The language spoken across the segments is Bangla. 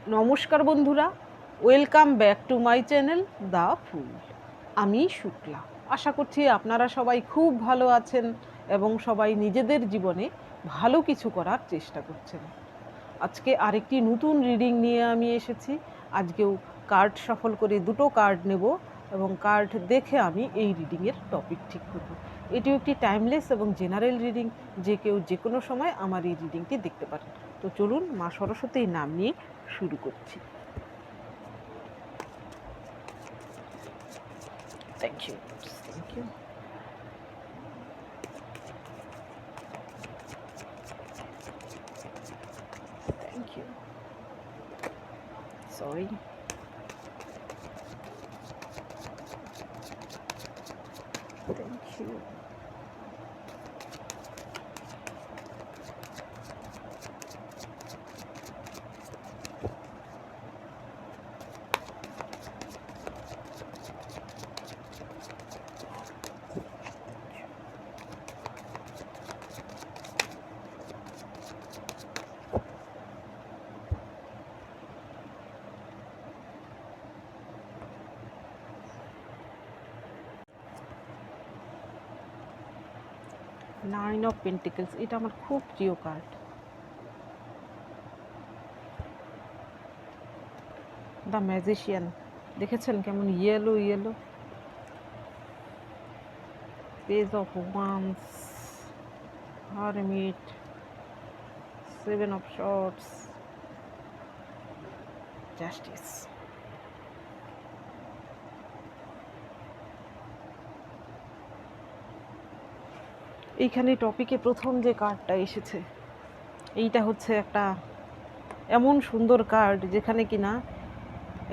নমস্কার বন্ধুরা, welcome back to my channel the full. আমি শুক্লা। আশা করছি আপনারা সবাই খুব ভালো আছেন এবং সবাই নিজেদের জীবনে ভালো কিছু করার চেষ্টা করছেন। আজকে আরেকটি নতুন রিডিং নিয়ে আমি এসেছি। আজকেও কার্ড সফল করে দুটো কার্ড নেব এবং কার্ড দেখে আমি এই রিডিংয়ের টপিক ঠিক করব। এটিও একটি টাইমলেস এবং জেনারেল রিডিং, যে কেউ যে কোনো সময় আমার এই রিডিংটি দেখতে পারেন। তো চলুন মা সরস্বতীর নাম নিয়ে শুরু করছি। Thank you, thank you. Thank you, sorry. Thank you. Nine of pentacles, এটা আমার খুব প্রিয় কার্ড। দ্য ম্যাজিশিয়ান, দেখেছেন কেমন yellow yellow. Page of wands, hermit, seven of swords, justice. এইখানে টপিকে প্রথম যে কার্ডটা এসেছে, এইটা হচ্ছে একটা এমন সুন্দর কার্ড যেখানে কিনা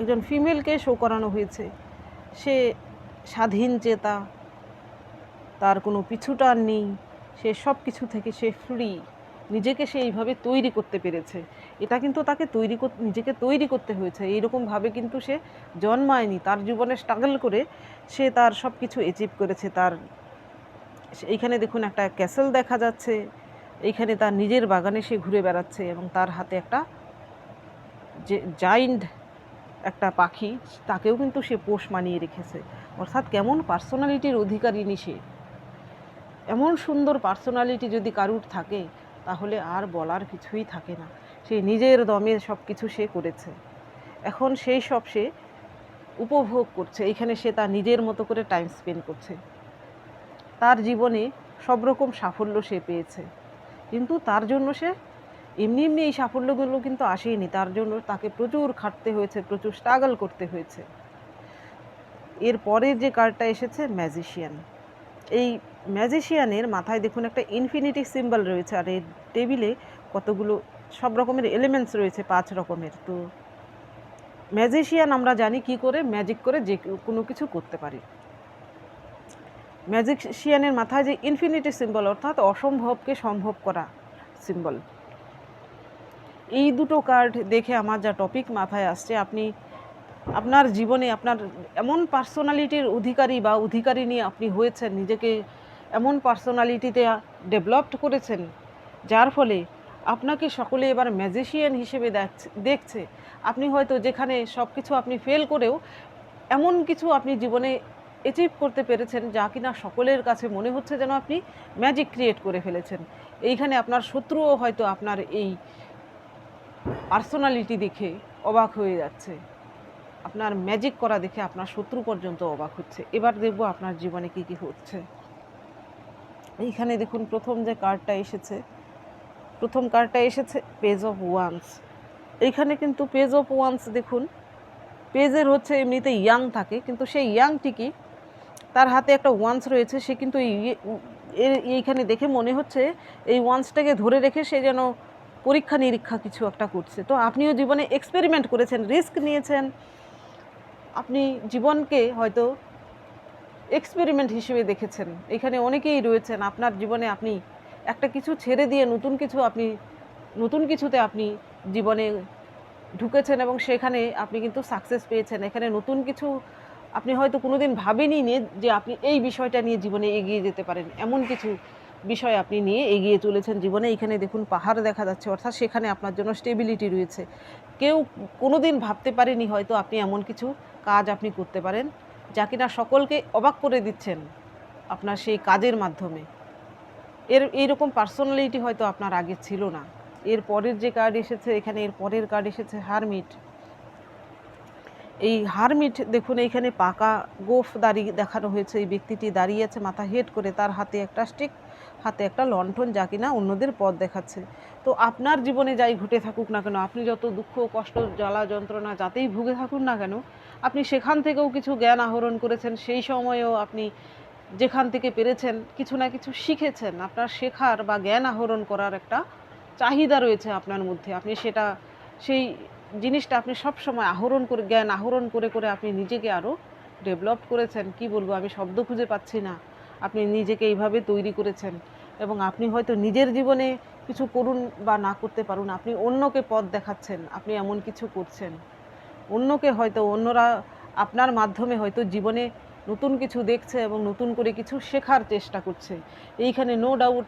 একজন ফিমেলকে শো করানো হয়েছে। সে স্বাধীন চেতা, তার কোনো পিছুটান নেই, সে সব কিছু থেকে সে ফ্রি, নিজেকে সে এইভাবে তৈরি করতে পেরেছে। এটা কিন্তু তাকে নিজেকে তৈরি করতে হয়েছে। এইরকমভাবে কিন্তু সে জন্মায়নি, তার জীবনে স্ট্রাগল করে সে তার সব কিছু অ্যাচিভ করেছে। তার এইখানে দেখুন একটা ক্যাসেল দেখা যাচ্ছে, এইখানে তার নিজের বাগানে সে ঘুরে বেড়াচ্ছে এবং তার হাতে একটা যে জাইন্ট একটা পাখি, তাকেও কিন্তু সে পোষ মানিয়ে রেখেছে। অর্থাৎ কেমন পার্সোনালিটির অধিকারিণী সে। এমন সুন্দর পার্সোনালিটি যদি কারুর থাকে তাহলে আর বলার কিছুই থাকে না। সে নিজের দমে সব কিছু সে করেছে, এখন সেই সব সে উপভোগ করছে। এখানে সে তার নিজের মতো করে টাইম স্পেন্ড করছে। তার জীবনে সব রকম সাফল্য সে পেয়েছে, কিন্তু তার জন্য সে এমনি এমনি এই সাফল্যগুলো কিন্তু আসেনি। তার জন্য তাকে প্রচুর খাটতে হয়েছে, প্রচুর স্ট্রাগল করতে হয়েছে। এরপরে যে কার্ডটা এসেছে ম্যাজিশিয়ান, এই ম্যাজিশিয়ানের মাথায় দেখুন একটা ইনফিনিটি সিম্বল রয়েছে, আর এই টেবিলে কতগুলো সব রকমের এলিমেন্টস রয়েছে, 5 রকমের। তো ম্যাজিশিয়ান আমরা জানি কি করে ম্যাজিক করে যে কোনো কিছু করতে পারে। ম্যাজিশিয়ানের মাথায় যে ইনফিনিটি সিম্বল, অর্থাৎ অসম্ভবকে সম্ভব করা সিম্বল। এই দুটো কার্ড দেখে আমার যা টপিক মাথায় আসছে, আপনি আপনার জীবনে আপনার এমন পার্সোনালিটির অধিকারী বা অধিকারিণী আপনি হয়েছেন, নিজেকে এমন পার্সোনালিটিতে ডেভেলপড করেছেন যার ফলে আপনাকে সকলে এবার ম্যাজিশিয়ান হিসেবে দেখছে। আপনি হয়তো যেখানে সব কিছু আপনি ফেল করেও এমন কিছু আপনি জীবনে অ্যাচিভ করতে পেরেছেন যা কিনা সকলের কাছে মনে হচ্ছে যেন আপনি ম্যাজিক ক্রিয়েট করে ফেলেছেন। এইখানে আপনার শত্রুও হয়তো আপনার এই পার্সোনালিটি দেখে অবাক হয়ে যাচ্ছে। আপনার ম্যাজিক করা দেখে আপনার শত্রু পর্যন্ত অবাক হচ্ছে। এবার দেখব আপনার জীবনে কি কি হচ্ছে। এইখানে দেখুন প্রথম যে কার্ডটা এসেছে, প্রথম কার্ডটা এসেছে পেজ অফ ওয়ান্স। এইখানে কিন্তু পেজ অফ ওয়ান্স দেখুন, পেজের হচ্ছে এমনিতে ইয়াং থাকে, কিন্তু সেই ইয়াংটিকে তার হাতে একটা ওয়ান্স রয়েছে। সে কিন্তু এইখানে দেখে মনে হচ্ছে এই ওয়ান্সটাকে ধরে রেখে সে যেন পরীক্ষা নিরীক্ষা কিছু একটা করছে। তো আপনিও জীবনে এক্সপেরিমেন্ট করেছেন, রিস্ক নিয়েছেন। আপনি জীবনকে হয়তো এক্সপেরিমেন্ট হিসেবে দেখেছেন। এখানে অনেকেই রয়েছেন আপনার জীবনে, আপনি একটা কিছু ছেড়ে দিয়ে নতুন কিছুতে আপনি জীবনে ঢুকেছেন এবং সেখানে আপনি কিন্তু সাকসেস পেয়েছেন। এখানে নতুন কিছু আপনি হয়তো কোনোদিন ভাবেনই যে আপনি এই বিষয়টা নিয়ে জীবনে এগিয়ে যেতে পারেন। এমন কিছু বিষয় আপনি নিয়ে এগিয়ে চলেছেন জীবনে। এখানে দেখুন পাহাড় দেখা যাচ্ছে, অর্থাৎ সেখানে আপনার জন্য স্টেবিলিটি রয়েছে। কেউ কোনো দিন ভাবতে পারেনি হয়তো আপনি এমন কিছু কাজ আপনি করতে পারেন যা কিনা সকলকে অবাক করে দিচ্ছেন আপনার সেই কাজের মাধ্যমে। এইরকম পার্সোনালিটি হয়তো আপনার আগে ছিল না। এর পরের যে কার্ড এসেছে এখানে, এর পরের কার্ড এসেছে হারমিট। এই হারমিট দেখুন, এইখানে পাকা গোঁফ দাড়ি দেখানো হয়েছে। এই ব্যক্তিটি দাঁড়িয়ে আছে মাথা হেট করে, তার হাতে একটা স্টিক, হাতে একটা লণ্ঠন, যা কিনা অন্যদের পথ দেখাচ্ছে। তো আপনার জীবনে যাই ঘটে থাকুক না কেন, আপনি যত দুঃখ কষ্ট জ্বালা যন্ত্রণা যাতেই ভুগে থাকুন না কেন, আপনি সেখান থেকেও কিছু জ্ঞান আহরণ করেছেন। সেই সময়েও আপনি যেখান থেকে পেরেছেন কিছু না কিছু শিখেছেন। আপনার শেখার বা জ্ঞান আহরণ করার একটা চাহিদা রয়েছে আপনার মধ্যে। আপনি সেটা, সেই জিনিসটা আপনি সব সময় আহরণ করে, জ্ঞান আহরণ করে করে আপনি নিজেকে আরও ডেভেলপ করেছেন। কি বলবো, আমি শব্দ খুঁজে পাচ্ছি না। আপনি নিজেকে এইভাবে তৈরি করেছেন এবং আপনি হয়তো নিজের জীবনে কিছু করুন বা না করতে পারুন, আপনি অন্যকে পথ দেখাচ্ছেন, আপনি এমন কিছু করছেন। অন্যকে হয়তো, অন্যরা আপনার মাধ্যমে হয়তো জীবনে নতুন কিছু দেখছে এবং নতুন করে কিছু শেখার চেষ্টা করছে। এইখানে নো ডাউট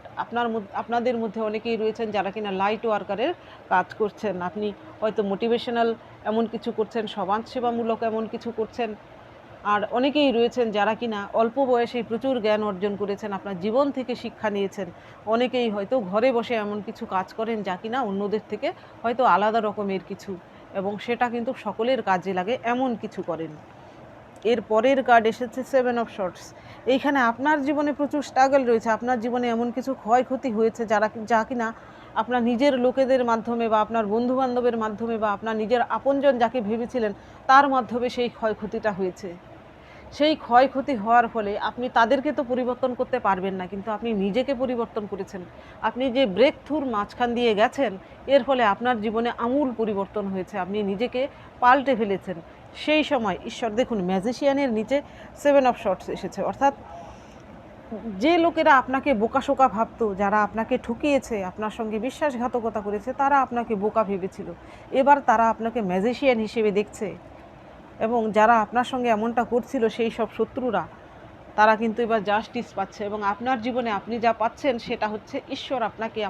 আপনাদের মধ্যে অনেকেই রয়েছেন যারা কিনা লাইট ওয়ার্কারের কাজ করছেন। আপনি হয়তো মোটিভেশনাল এমন কিছু করছেন, সমাজসেবামূলক এমন কিছু করছেন। আর অনেকেই রয়েছেন যারা কিনা অল্প বয়সেই প্রচুর জ্ঞান অর্জন করেছেন, আপনার জীবন থেকে শিক্ষা নিয়েছেন। অনেকেই হয়তো ঘরে বসে এমন কিছু কাজ করেন যা কিনা অন্যদের থেকে হয়তো আলাদা রকমের কিছু, এবং সেটা কিন্তু সকলের কাজে লাগে এমন কিছু করেন। এর পরের কার্ড এসেছে 7 অফ শর্টস। এইখানে আপনার জীবনে প্রচুর স্ট্রাগল রয়েছে, আপনার জীবনে এমন কিছু ক্ষয়ক্ষতি হয়েছে যা কিনা আপনার নিজের লোকেদের মাধ্যমে বা আপনার বন্ধুবান্ধবের মাধ্যমে বা আপনার নিজের আপনজন যাকে ভেবেছিলেন তার মাধ্যমে সেই ক্ষয়ক্ষতিটা হয়েছে। সেই ক্ষয়ক্ষতি হওয়ার ফলে আপনি তাদেরকে তো পরিবর্তন করতে পারবেন না, কিন্তু আপনি নিজেকে পরিবর্তন করেছেন। আপনি যে ব্রেক থ্রুর মাঝখান দিয়ে গেছেন, এর ফলে আপনার জীবনে আমূল পরিবর্তন হয়েছে, আপনি নিজেকে পাল্টে ফেলেছেন। সেই সময় ঈশ্বর, দেখুন ম্যাজিশিয়ানের নিচে 7 অফ শর্টস এসেছে, অর্থাৎ যে লোকেরা আপনাকে বোকাশোকা ভাবতো, যারা আপনাকে ঠকিয়েছে, আপনার সঙ্গে বিশ্বাসঘাতকতা করেছে, তারা আপনাকে বোকা ভেবেছিল, এবার তারা আপনাকে ম্যাজিশিয়ান হিসেবে দেখছে। এবং যারা আপনার সঙ্গে এমনটা করছিল, সেই সব শত্রুরা, তারা কিন্তু এবার জাস্টিস পাচ্ছে। এবং আপনার জীবনে আপনি যা পাচ্ছেন সেটা হচ্ছে ঈশ্বর আপনাকে,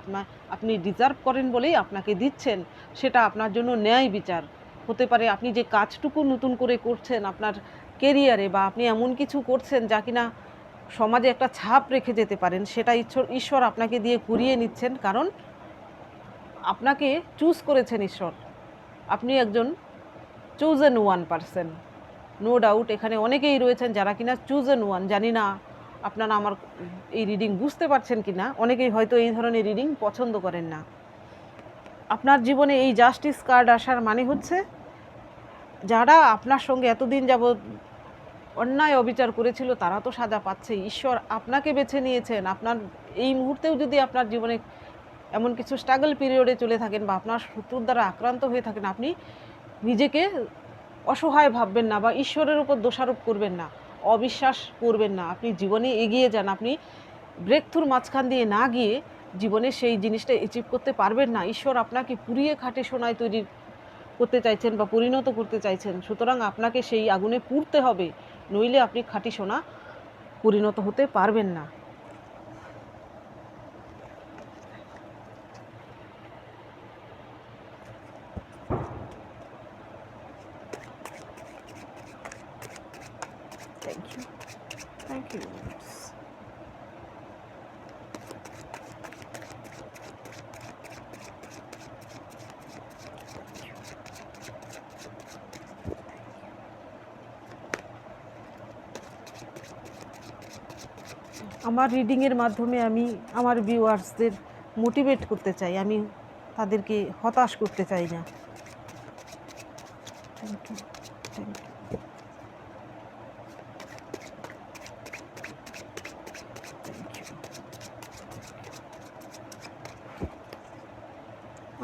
আপনি ডিজার্ভ করেন বলেই আপনাকে দিচ্ছেন। সেটা আপনার জন্য ন্যায় বিচার হতে পারে। আপনি যে কাজটুকু নতুন করে করছেন আপনার কেরিয়ারে, বা আপনি এমন কিছু করছেন যা কিনা সমাজে একটা ছাপ রেখে যেতে পারেন, সেটা ঈশ্বর আপনাকে দিয়ে কুড়িয়ে নিচ্ছেন, কারণ আপনাকে চুজ করেছেন ঈশ্বর। আপনি একজন chosen one person, no doubt. এখানে অনেকেই রয়েছেন যারা কিনা চুজেন ওয়ান। জানি না আপনারা আমার এই রিডিং বুঝতে পারছেন কি না। অনেকেই হয়তো এই ধরনের রিডিং পছন্দ করেন না। আপনার জীবনে এই জাস্টিস কার্ড আসার মানে হচ্ছে, যারা আপনার সঙ্গে এতদিন যাবৎ অন্যায় অবিচার করেছিল তারা তো সাজা পাচ্ছে। ঈশ্বর আপনাকে বেছে নিয়েছেন। আপনার এই মুহূর্তেও যদি আপনার জীবনে এমন কিছু স্ট্রাগল পিরিয়ডে চলে থাকেন বা আপনার শত্রুর দ্বারা আক্রান্ত হয়ে থাকেন, আপনি নিজেকে অসহায় ভাববেন না বা ঈশ্বরের উপর দোষারোপ করবেন না, অবিশ্বাস করবেন না। আপনি জীবনে এগিয়ে যান। আপনি ব্রেক থ্রুর মাঝখান দিয়ে না গিয়ে জীবনে সেই জিনিসটা অ্যাচিভ করতে পারবেন না। ঈশ্বর আপনাকে পুড়িয়ে খাঁটি সোনায় তৈরি করতে চাইছেন বা পরিণত করতে চাইছেন। সুতরাং আপনাকে সেই আগুনে পুড়তে হবে, নইলে আপনি খাঁটি সোনা পরিণত হতে পারবেন না। Thank you, thank you. আমার রিডিংয়ের মাধ্যমে আমি আমার ভিউয়ার্সদের মোটিভেট করতে চাই, আমি তাদেরকে হতাশ করতে চাই না। Thank you, thank you.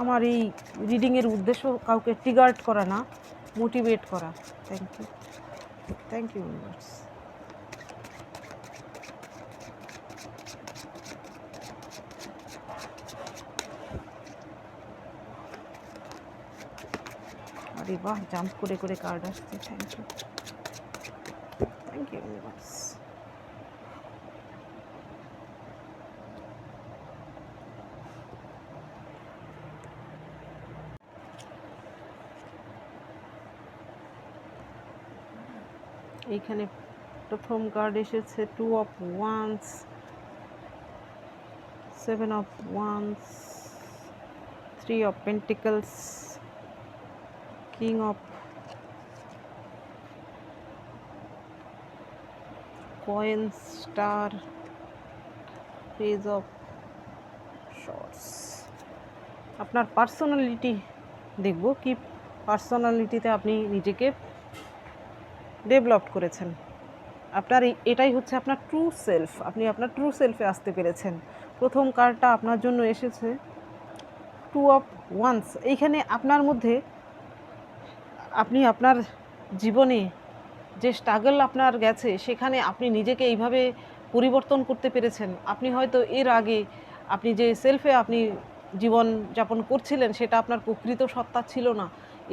আমার এই রিডিংয়ের উদ্দেশ্য কাউকে ট্রিগার্ড করা না, মোটিভেট করা। Thank you, thank you universe. আরে বাহ, জাম্প করে করে কার্ড আসছে। Thank you, thank you universe. এইখানে প্রথম কার্ড এসেছে 2 of wands, 7 of wands, 3 of pentacles, king of coins, star, page of swords. আপনার পার্সোনালিটি দেখব, কি পার্সোনালিটিতে আপনি নিজেকে ডেভেলপ করেছেন। আপনার এটাই হচ্ছে আপনার ট্রু সেলফ, আপনি আপনার ট্রু সেলফে আসতে পেরেছেন। প্রথম কার্ডটা আপনার জন্য এসেছে 2 অফ ওয়ান্স। এইখানে আপনার মধ্যে আপনি আপনার জীবনে যে স্ট্রাগল আপনার গেছে সেখানে আপনি নিজেকে এইভাবে পরিবর্তন করতে পেরেছেন। আপনি হয়তো এর আগে আপনি যে সেলফে আপনি জীবন যাপন করছিলেন সেটা আপনার প্রকৃত সত্তা ছিল না।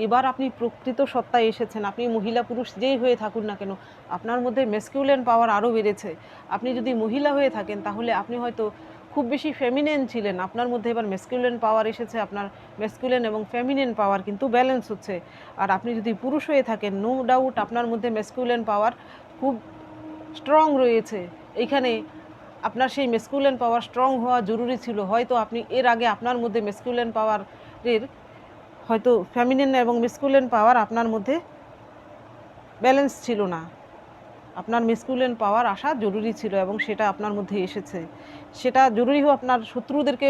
এবার আপনি প্রকৃত সত্তায় এসেছেন। আপনি মহিলা পুরুষ যেই হয়ে থাকুন না কেন, আপনার মধ্যে ম্যাসকিউলিন পাওয়ার আরও বেড়েছে। আপনি যদি মহিলা হয়ে থাকেন তাহলে আপনি হয়তো খুব বেশি ফেমিনিন ছিলেন, আপনার মধ্যে এবার ম্যাসকিউলিন পাওয়ার এসেছে। আপনার ম্যাসকিউলিন এবং ফেমিনিন পাওয়ার কিন্তু ব্যালেন্স হচ্ছে। আর আপনি যদি পুরুষ হয়ে থাকেন, নো ডাউট আপনার মধ্যে ম্যাসকিউলিন পাওয়ার খুব স্ট্রং রয়েছে। এইখানে আপনার সেই ম্যাসকিউলিন পাওয়ার স্ট্রং হওয়া জরুরি ছিল। হয়তো আপনি এর আগে আপনার মধ্যে ম্যাসকিউলিন পাওয়ারের হয়তো ফেমিনিন এবং ম্যাসকিউলিন পাওয়ার আপনার মধ্যে ব্যালেন্স ছিল না। আপনার ম্যাসকিউলিন পাওয়ার আসা জরুরি ছিল এবং সেটা আপনার মধ্যে এসেছে। সেটা জরুরি হোক আপনার শত্রুদেরকে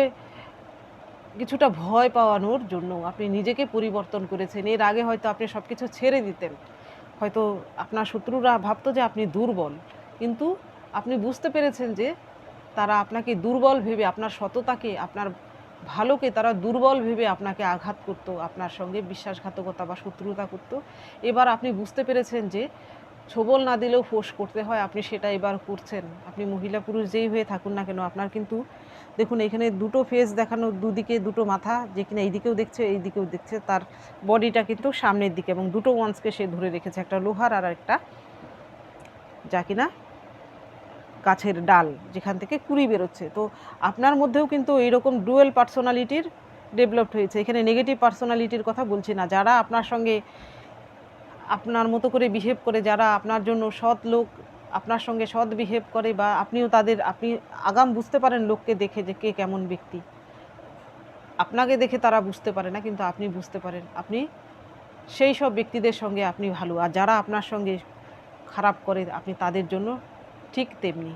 কিছুটা ভয় পাওয়ানোর জন্য আপনি নিজেকে পরিবর্তন করেছেন। এর আগে হয়তো আপনি সব কিছু ছেড়ে দিতেন, হয়তো আপনার শত্রুরা ভাবতো যে আপনি দুর্বল, কিন্তু আপনি বুঝতে পেরেছেন যে তারা আপনাকে দুর্বল ভেবে, আপনার সততাকে, আপনার ভালোকে তারা দুর্বল ভেবে আপনাকে আঘাত করত, আপনার সঙ্গে বিশ্বাসঘাতকতা বা শত্রুতা করত। এবার আপনি বুঝতে পেরেছেন যে ছোবল না দিলেও ফোঁস করতে হয়, আপনি সেটা এবার করছেন। আপনি মহিলা পুরুষ যেই হয়ে থাকুন না কেন, আপনার কিন্তু দেখুন এখানে দুটো ফেস দেখানো, দুদিকে দুটো মাথা, যে কিনা এইদিকেও দেখছে এইদিকেও দেখছে। তার বডিটা কিন্তু সামনের দিকে এবং দুটো ওয়ান্সকে সে ধরে রেখেছে, একটা লোহার আর একটা যা কিনা গাছের ডাল যেখান থেকে কুড়ি বেরোচ্ছে। তো আপনার মধ্যেও কিন্তু এইরকম ডুয়েল পার্সোনালিটির ডেভেলপড হয়েছে। এখানে নেগেটিভ পার্সোনালিটির কথা বলছি না, যারা আপনার সঙ্গে আপনার মতো করে বিহেভ করে, যারা আপনার জন্য সৎ লোক, আপনার সঙ্গে সৎ বিহেভ করে, বা আপনিও তাদের, আপনি আগাম বুঝতে পারেন লোককে দেখে যে কে কেমন ব্যক্তি। আপনাকে দেখে তারা বুঝতে পারে না, কিন্তু আপনি বুঝতে পারেন। আপনি সেই সব ব্যক্তিদের সঙ্গে আপনি ভালো, আর যারা আপনার সঙ্গে খারাপ করে আপনি তাদের জন্য ঠিক তেমনি।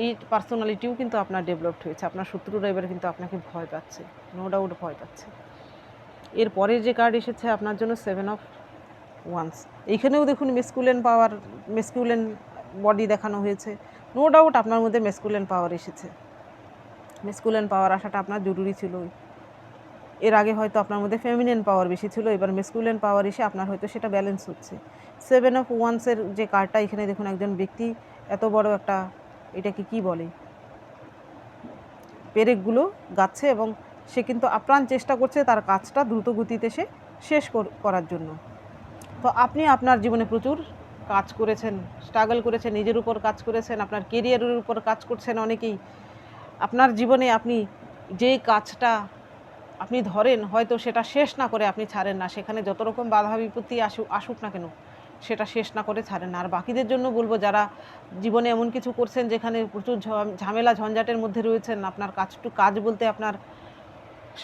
এই পার্সোনালিটিও কিন্তু আপনার ডেভেলপড হয়েছে। আপনার শত্রুরা এবার কিন্তু আপনাকে ভয় পাচ্ছে, নো ডাউট ভয় পাচ্ছে। এর পরের যে কার্ড এসেছে আপনার জন্য 7 অফ ওয়ান্স। এইখানেও দেখুন ম্যাসকিউলিন পাওয়ার, ম্যাসকিউলিন বডি দেখানো হয়েছে। নো ডাউট আপনার মধ্যে ম্যাসকিউলিন পাওয়ার এসেছে। ম্যাসকিউলিন পাওয়ার আসাটা আপনার জরুরি ছিল। এর আগে হয়তো আপনার মধ্যে ফেমিনিন পাওয়ার বেশি ছিল, এবার ম্যাসকিউলিন পাওয়ার এসে আপনার হয়তো সেটা ব্যালেন্স হচ্ছে। 7 অফ ওয়ান্সের যে কার্ডটা এখানে দেখুন, একজন ব্যক্তি এত বড় একটা, এটাকে কি বলে, পেরেকগুলো গাচ্ছে এবং সে কিন্তু আপ্রাণ চেষ্টা করছে তার কাজটা দ্রুত গতিতে সে শেষ করার জন্য। তো আপনি আপনার জীবনে প্রচুর কাজ করেছেন, স্ট্রাগল করেছেন, নিজের উপর কাজ করেছেন, আপনার কেরিয়ারের উপর কাজ করছেন অনেকেই। আপনার জীবনে আপনি যেই কাজটা আপনি ধরেন, হয়তো সেটা শেষ না করে আপনি ছাড়েন না। সেখানে যত রকম বাধা বিপত্তি আসুক না কেন, সেটা শেষ না করে ছাড়েন না। আর বাকিদের জন্য বলবো, যারা জীবনে এমন কিছু করছেন যেখানে প্রচুর ঝামেলা ঝঞ্ঝাটের মধ্যে রয়েছেন, আপনার কাজ বলতে আপনার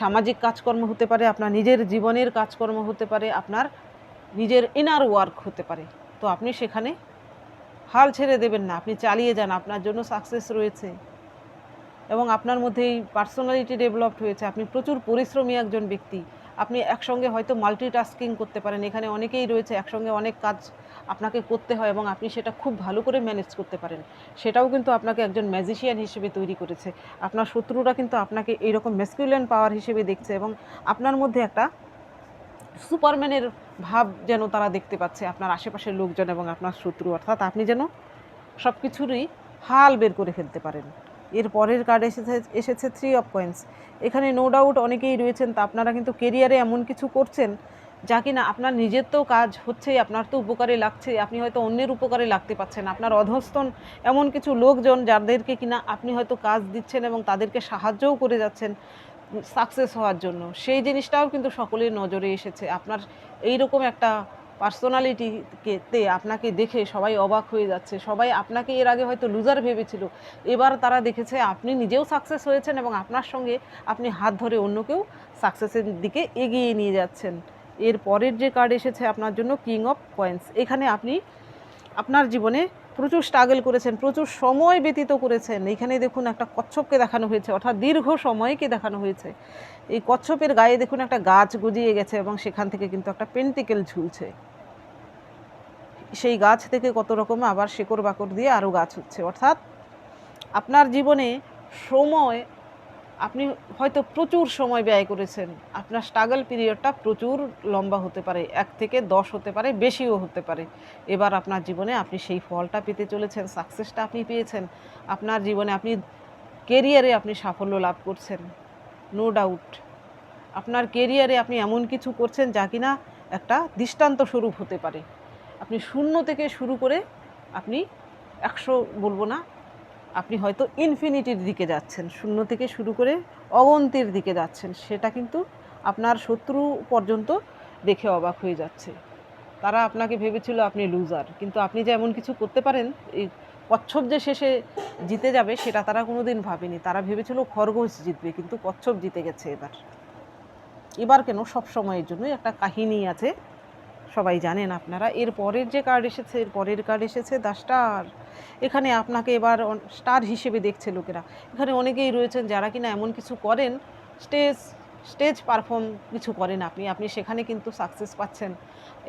সামাজিক কাজকর্ম হতে পারে, আপনার নিজের জীবনের কাজকর্ম হতে পারে, আপনার নিজের ইনার ওয়ার্ক হতে পারে। তো আপনি সেখানে হাল ছেড়ে দেবেন না, আপনি চালিয়ে যান, আপনার জন্য সাকসেস রয়েছে। এবং আপনার মধ্যে এই পার্সোনালিটি ডেভেলপড হয়েছে। আপনি প্রচুর পরিশ্রমী একজন ব্যক্তি। আপনি একসঙ্গে হয়তো মাল্টিটাস্কিং করতে পারেন। এখানে অনেকেই রয়েছে একসঙ্গে অনেক কাজ আপনাকে করতে হয় এবং আপনি সেটা খুব ভালো করে ম্যানেজ করতে পারেন। সেটাও কিন্তু আপনাকে একজন ম্যাজিশিয়ান হিসেবে তৈরি করেছে। আপনার শত্রুরা কিন্তু আপনাকে এইরকম ম্যাসকিউলিন পাওয়ার হিসেবে দেখছে এবং আপনার মধ্যে একটা সুপারম্যানের ভাব যেন তারা দেখতে পাচ্ছে, আপনার আশেপাশের লোকজন এবং আপনার শত্রু, অর্থাৎ আপনি যেন সব কিছুরই হাল বের করে ফেলতে পারেন। এর পরের কার্ড এসেছে 3 অফ কয়েন্স। এখানে নো ডাউট অনেকেই রয়েছেন, তা আপনারা কিন্তু কেরিয়ারে এমন কিছু করছেন যা কিনা আপনার নিজের তো কাজ হচ্ছে, আপনার তো উপকারে লাগছে, আপনি হয়তো অন্যের উপকারে লাগতে পাচ্ছেন। আপনার অধস্তন এমন কিছু লোকজন যাদেরকে কিনা আপনি হয়তো কাজ দিচ্ছেন এবং তাদেরকে সাহায্যও করে যাচ্ছেন সাকসেস হওয়ার জন্য, সেই জিনিসটাও কিন্তু সকলের নজরে এসেছে। আপনার এই রকম একটা পার্সোনালিটিতে আপনাকে দেখে সবাই অবাক হয়ে যাচ্ছে। সবাই আপনাকে এর আগে হয়তো লুজার ভেবেছিল, এবার তারা দেখেছে আপনি নিজেও সাকসেস হয়েছেন এবং আপনার সঙ্গে আপনি হাত ধরে অন্যকেও সাকসেসের দিকে এগিয়ে নিয়ে যাচ্ছেন। এর পরের যে কার্ড এসেছে আপনার জন্য কিং অফ কয়েন্স। এখানে আপনি আপনার জীবনে প্রচুর স্ট্রাগল করেছেন, প্রচুর সময় ব্যতীত করেছেন। এখানে দেখুন একটা কচ্ছপকে দেখানো হয়েছে, অর্থাৎ দীর্ঘ সময়কে দেখানো হয়েছে। এই কচ্ছপের গায়ে দেখুন একটা গাছ গজিয়ে গেছে এবং সেখান থেকে কিন্তু একটা পেন্টিকেল ঝুলছে। সেই গাছ থেকে কত রকম আবার শেকড় বাকড় দিয়ে আরও গাছ হচ্ছে। অর্থাৎ আপনার জীবনে সময়, আপনি হয়তো প্রচুর সময় ব্যয় করেছেন। আপনার স্ট্রাগল পিরিয়ডটা প্রচুর লম্বা হতে পারে, 1 থেকে 10 হতে পারে, বেশিও হতে পারে। এবার আপনার জীবনে আপনি সেই ফলটা পেতে চলেছেন, সাকসেসটা আপনি পেয়েছেন। আপনার জীবনে আপনি কেরিয়ারে আপনি সাফল্য লাভ করছেন, নো ডাউট। আপনার কেরিয়ারে আপনি এমন কিছু করছেন যা কিনা একটা দৃষ্টান্ত স্বরূপ হতে পারে। আপনি 0 থেকে শুরু করে আপনি 100 বলবো না, আপনি হয়তো ইনফিনিটির দিকে যাচ্ছেন, 0 থেকে শুরু করে অগন্তির দিকে যাচ্ছেন। সেটা কিন্তু আপনার শত্রু পর্যন্ত দেখে অবাক হয়ে যাচ্ছে। তারা আপনাকে ভেবেছিল আপনি লুজার, কিন্তু আপনি যে এমন কিছু করতে পারেন, এই কচ্ছপ যে শেষে জিতে যাবে সেটা তারা কোনোদিন ভাবেনি। তারা ভেবেছিল খরগোশ জিতবে, কিন্তু কচ্ছপ জিতে গেছে। এবার কেন, সব সময়ের জন্যই একটা কাহিনী আছে, সবাই জানেন আপনারা। এর পরের যে কার্ড এসেছে, এর পরের কার্ড এসেছে দ্য স্টার। এখানে আপনাকে এবার স্টার হিসেবে দেখছে লোকেরা। এখানে অনেকেই রয়েছেন যারা কিনা এমন কিছু করেন, স্টেজ পারফর্ম কিছু করেন আপনি সেখানে কিন্তু সাকসেস পাচ্ছেন।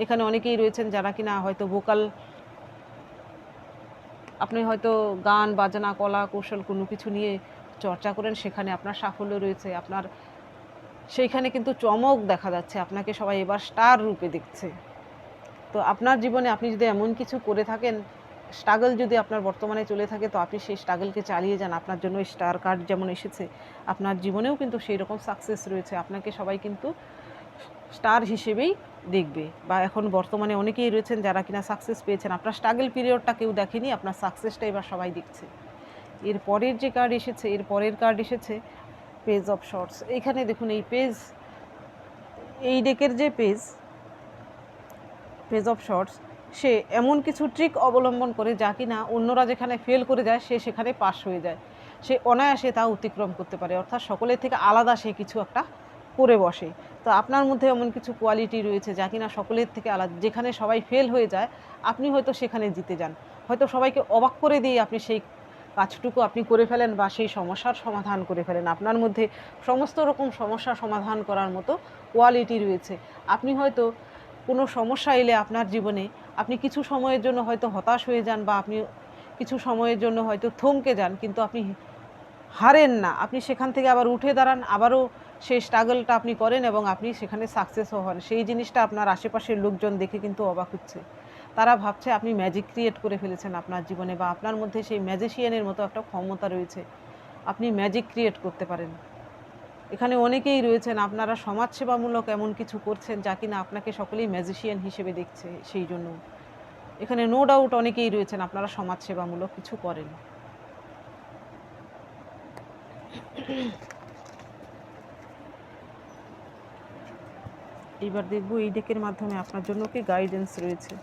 এখানে অনেকেই রয়েছেন যারা কিনা হয়তো ভোকাল, আপনি হয়তো গান বাজনা কলা কৌশল কোনো কিছু নিয়ে চর্চা করেন, সেখানে আপনার সাফল্য রয়েছে। আপনার সেইখানে কিন্তু চমক দেখা যাচ্ছে, আপনাকে সবাই এবার স্টার রূপে দেখছে। তো আপনার জীবনে আপনি যদি এমন কিছু করে থাকেন, স্ট্রাগল যদি আপনার বর্তমানে চলে থাকে, তো আপনি সেই স্ট্রাগলকে চালিয়ে যান। আপনার জন্য স্টার কার্ড যেমন এসেছে, আপনার জীবনেও কিন্তু সেই রকম সাকসেস রয়েছে। আপনাকে সবাই কিন্তু স্টার হিসেবেই দেখবে। বা এখন বর্তমানে অনেকেই রয়েছেন যারা কিনা সাকসেস পেয়েছেন। আপনার স্ট্রাগল পিরিয়ডটা কেউ দেখেনি, আপনার সাকসেসটা এবার সবাই দেখছে। এর পরের যে কার্ড এসেছে, এর পরের কার্ড এসেছে পেজ অফ শর্টস। এখানে দেখুন এই পেজ, এই ডেকের যে পেজ অফ শর্টস, সে এমন কিছু ট্রিক অবলম্বন করে যা কিনা অন্যরা যেখানে ফেল করে যায় সে সেখানে পাস হয়ে যায়। সে অনায়াসে তা অতিক্রম করতে পারে, অর্থাৎ সকলের থেকে আলাদা সে কিছু একটা করে বসে। তো আপনার মধ্যে এমন কিছু কোয়ালিটি রয়েছে যা কিনা সকলের থেকে আলাদা। যেখানে সবাই ফেল হয়ে যায়, আপনি হয়তো সেখানে জিতে যান। হয়তো সবাইকে অবাক করে দিয়ে আপনি সেই কাজটুকু আপনি করে ফেলেন বা সেই সমস্যার সমাধান করে ফেলেন। আপনার মধ্যে সমস্ত রকম সমস্যার সমাধান করার মতো কোয়ালিটি রয়েছে। আপনি হয়তো কোনো সমস্যা এলে আপনার জীবনে আপনি কিছু সময়ের জন্য হয়তো হতাশ হয়ে যান, বা আপনি কিছু সময়ের জন্য হয়তো থমকে যান, কিন্তু আপনি হারেন না। আপনি সেখান থেকে আবার উঠে দাঁড়ান, আবারও সেই স্ট্রাগলটা আপনি করেন এবং আপনি সেখানে সাকসেসও হন। সেই জিনিসটা আপনার আশেপাশের লোকজন দেখে কিন্তু অবাক হচ্ছে। তারা ভাবছে আপনি ম্যাজিক ক্রিয়েট করে ফেলেছেন আপনার জীবনে, বা আপনার মধ্যে সেই ম্যাজিশিয়ানের মতো একটা ক্ষমতা রয়েছে, আপনি ম্যাজিক ক্রিয়েট করতে পারেন। এখানে অনেকেই রয়েছেন আপনারা সমাজসেবামূলক এমন কিছু করছেন যা কিনা আপনাকে সকলেই ম্যাজিশিয়ান হিসেবে দেখছে। সেই জন্য এখানে নো ডাউট অনেকেই রয়েছেন আপনারা সমাজসেবামূলক কিছু করেন। এইবার দেখব এই ডেকের মাধ্যমে আপনার জন্য কি গাইডেন্স রয়েছে।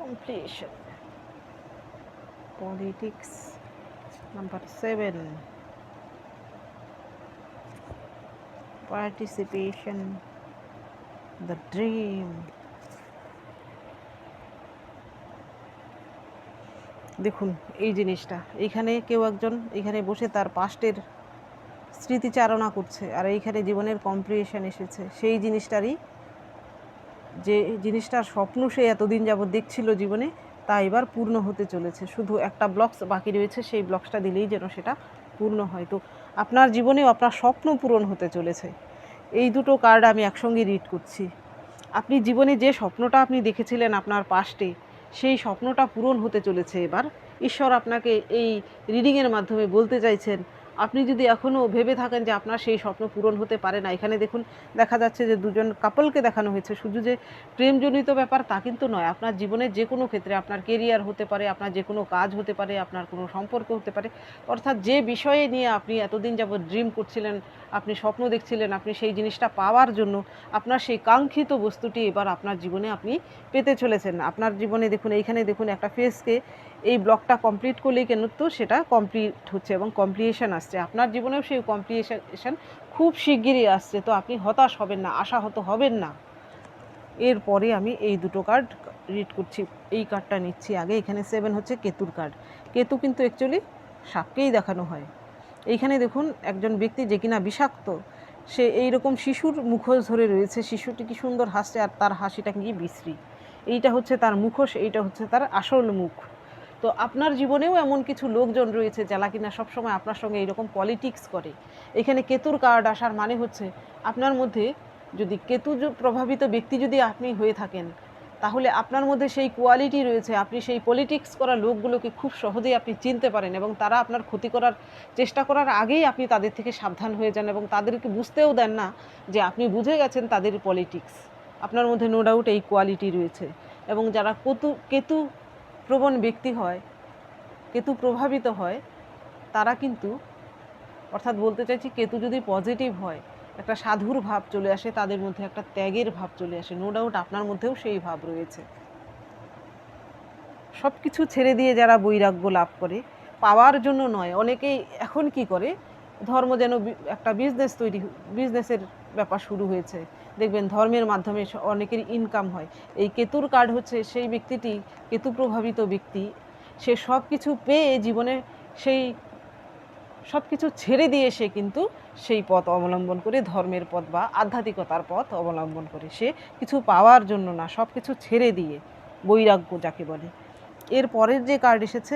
Completion. Politics. Number 7. Participation. The dream. দেখুন এই জিনিসটা, এইখানে কেউ একজন এখানে বসে তার পাস্টের স্মৃতিচারণা করছে, আর এইখানে জীবনের কম্প্রিহেশন এসেছে সেই জিনিসটারই, যে জিনিসটার স্বপ্ন সে এতদিন যাবৎ দেখছিল জীবনে, তা এবার পূর্ণ হতে চলেছে। শুধু একটা ব্লকস বাকি রয়েছে, সেই ব্লকসটা দিলেই যেন সেটা পূর্ণ হয়। তো আপনার জীবনেও আপনার স্বপ্ন পূরণ হতে চলেছে। এই দুটো কার্ড আমি একসঙ্গে রিড করছি। আপনি জীবনে যে স্বপ্নটা আপনি দেখেছিলেন আপনার পাস্টে, সেই স্বপ্নটা পূরণ হতে চলেছে এবার। ঈশ্বর আপনাকে এই রিডিংয়ের মাধ্যমে বলতে চাইছেন, আপনি যদি এখনও ভেবে থাকেন যে আপনার সেই স্বপ্ন পূরণ হতে পারে না, এখানে দেখুন দেখা যাচ্ছে যে দুজন কাপলকে দেখানো হয়েছে। শুধু যে প্রেমজনিত ব্যাপার তা কিন্তু নয়, আপনার জীবনের যে কোনো ক্ষেত্রে, আপনার কেরিয়ার হতে পারে, আপনার যে কোনো কাজ হতে পারে, আপনার কোনো সম্পর্ক হতে পারে, অর্থাৎ যে বিষয়ে নিয়ে আপনি এতদিন যাবৎ ড্রিম করছিলেন, আপনি স্বপ্ন দেখছিলেন, আপনি সেই জিনিসটা পাওয়ার জন্য আপনার সেই কাঙ্ক্ষিত বস্তুটি এবার আপনার জীবনে আপনি পেতে চলেছেন। আপনার জীবনে দেখুন, এইখানে দেখুন একটা ফেজকে এই ব্লকটা কমপ্লিট করলেই কিন্তু সেটা কমপ্লিট হচ্ছে এবং কমপ্লিয়েশন আসছে। আপনার জীবনেও সেই কমপ্লিয়েশন খুব শিগগিরই আসছে। তো আপনি হতাশ হবেন না, আশাহত হবেন না। এরপরে আমি এই দুটো কার্ড রিড করছি। এই কার্ডটা নিচ্ছি আগে। এখানে 7 হচ্ছে কেতুর কার্ড। কেতু কিন্তু অ্যাকচুয়ালি সাপকেই দেখানো হয়। এইখানে দেখুন একজন ব্যক্তি যে কিনা বিষাক্ত, সে এইরকম শিশুর মুখোশ ধরে রয়েছে। শিশুটি কি সুন্দর হাসছে, আর তার হাসিটা কি বিশ্রী। এইটা হচ্ছে তার মুখোশ, এইটা হচ্ছে তার আসল মুখ। তো আপনার জীবনেও এমন কিছু লোকজন রয়েছে যারা কিনা সবসময় আপনার সঙ্গে এইরকম পলিটিক্স করে। এখানে কেতুর কার্ড আসার মানে হচ্ছে আপনার মধ্যে যদি কেতু প্রভাবিত ব্যক্তি যদি আপনি হয়ে থাকেন, তাহলে আপনার মধ্যে সেই কোয়ালিটি রয়েছে, আপনি সেই পলিটিক্স করা লোকগুলোকে খুব সহজেই আপনি চিনতে পারেন এবং তারা আপনার ক্ষতি করার চেষ্টা করার আগেই আপনি তাদের থেকে সাবধান হয়ে যান এবং তাদেরকে বুঝতেও দেন না যে আপনি বুঝে গেছেন তাদের পলিটিক্স। আপনার মধ্যে নো ডাউট এই কোয়ালিটি রয়েছে। এবং যারা কেতু প্রবণ ব্যক্তি হয়, কেতু প্রভাবিত হয়, তারা কিন্তু, অর্থাৎ বলতে চাইছি কেতু যদি পজিটিভ হয়, একটা সাধুর ভাব চলে আসে তাদের মধ্যে, একটা ত্যাগের ভাব চলে আসে। নো ডাউট আপনার মধ্যেও সেই ভাব রয়েছে। সব কিছু ছেড়ে দিয়ে যারা বৈরাগ্য লাভ করে, পাওয়ার জন্য নয়। অনেকেই এখন কি করে, ধর্ম যেন একটা বিজনেসের ব্যাপার শুরু হয়েছে। দেখবেন ধর্মের মাধ্যমে অনেকের ইনকাম হয়। এই কেতুর কার্ড হচ্ছে সেই ব্যক্তিটি, কেতু প্রভাবিত ব্যক্তি, সে সব কিছু পেয়ে জীবনে সেই সব কিছু ছেড়ে দিয়ে সে কিন্তু সেই পথ অবলম্বন করে, ধর্মের পথ বা আধ্যাত্মিকতার পথ অবলম্বন করে। সে কিছু পাওয়ার জন্য না, সব কিছু ছেড়ে দিয়ে, বৈরাগ্য যাকে বলে। এর পরের যে কার্ড এসেছে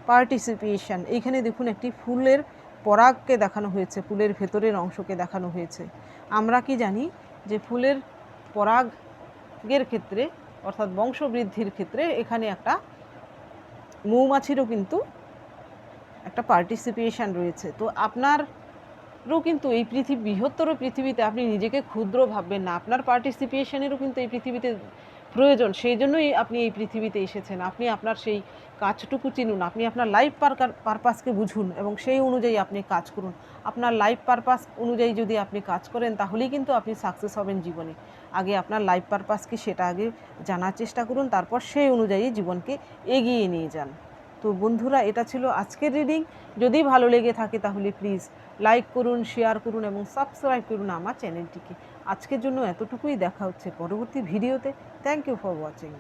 পার্টিসিপেশন। এইখানে দেখুন একটি ফুলের পরাগকে দেখানো হয়েছে, ফুলের ভেতরের অংশকে দেখানো হয়েছে। আমরা কি জানি যে ফুলের পরাগের ক্ষেত্রে, অর্থাৎ বংশবৃদ্ধির ক্ষেত্রে, এখানে একটা মৌমাছিরও কিন্তু একটা পার্টিসিপেশন রয়েছে। তো আপনারও কিন্তু এই বৃহত্তর পৃথিবীতে আপনি নিজেকে ক্ষুদ্র ভাববেন না। আপনার পার্টিসিপেশনেরও কিন্তু এই পৃথিবীতে প্রয়োজন। সেই জন্যই আপনি এই পৃথিবীতে এসেছেন। আপনি আপনার সেই কাজটুকু চিনুন, আপনি আপনার লাইফ পারপাসকে বুঝুন এবং সেই অনুযায়ী আপনি কাজ করুন। আপনার লাইফ পারপাস অনুযায়ী যদি আপনি কাজ করেন, তাহলেই কিন্তু আপনি সাকসেস হবেন জীবনে। আগে আপনার লাইফ পারপাস কি সেটা আগে জানার চেষ্টা করুন, তারপর সেই অনুযায়ী জীবনকে এগিয়ে নিয়ে যান। তো বন্ধুরা, এটা ছিল আজকের রিডিং। যদি ভালো লেগে থাকে তাহলে প্লিজ লাইক করুন, শেয়ার করুন এবং সাবস্ক্রাইব করুন আমার চ্যানেলটিকে। আজকের জন্য এতটুকুই। দেখা হচ্ছে পরবর্তী ভিডিওতে। Thank you for watching.